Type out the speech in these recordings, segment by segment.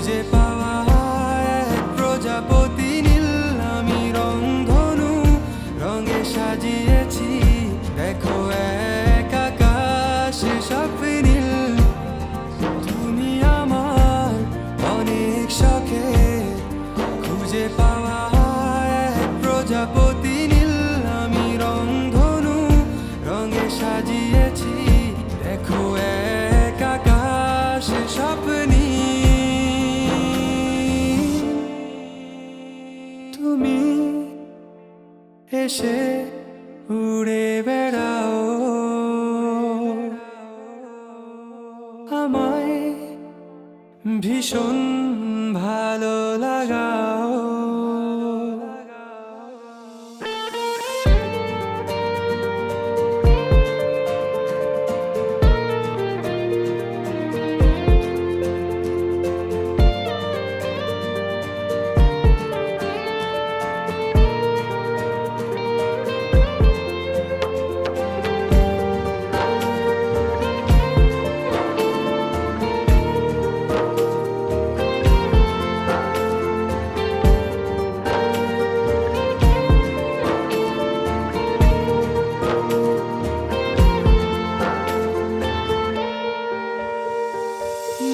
খুঁজে পাওয়া এক প্রজাপতি নীল। আমি রংধনু রঙে সাজিয়েছি, দেখো এক আকাশ সব নীল। তুমি আমার অনেক শখে খুঁজে পাওয়া এক প্রজাপতি নীল। আমি রংধনু রঙে সাজিয়েছি, দেখো এক আকাশ স্বপ্নী। তুমি এসে উড়ে বেড়াও, আমায় ভীষণ ভালো লাগাও।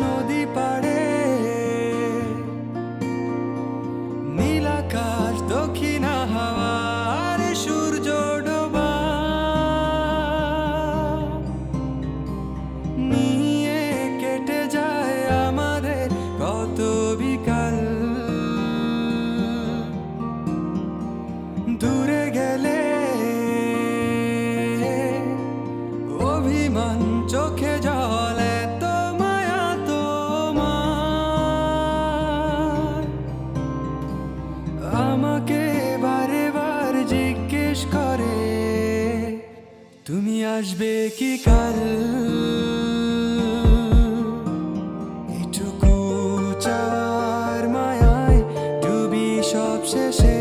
নদী পাড়ে নীল আকাশ, দক্ষিণা হাওয়া আর সূর্য ডোবা নিয়ে কেটে যায় আমাদের কত বিকাল। দূরে গেলে অভিমান, চোখে জলে আমাকে বারে বার জিজ্ঞেস করে, তুমি আসবে কি কাল। এটুকু চাওয়ার মায়ায় ডুবি সব শেষে।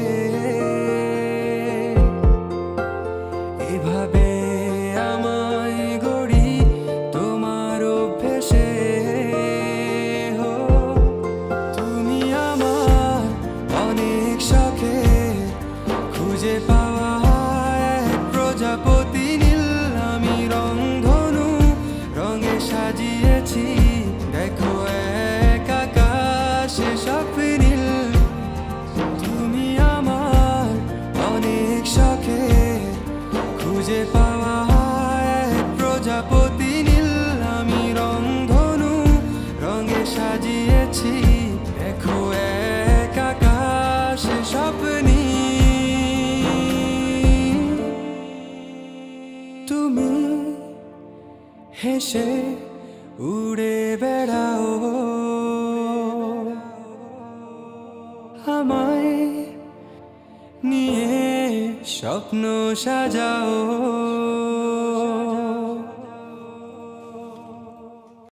এভাবে আমায় গড়ি তোমার অভ্যেসে। তুমি আমার অনেক শখে খুঁজে পাওয়া এক প্রজাপতি নীল। আমি রংধনু রঙে সাজিয়েছি, দেখো এক আকাশ সব নীল। তুমি আমার অনেক শখে খুঁজে পাওয়া এক প্রজাপতি নীল। আমি রংধনু রঙে সাজিয়েছি, দেখো এক আকাশ স্বপ্নী। তুমি হেসে উড়ে বেড়াও, আমায় নিয়ে স্বপ্ন সাজাও।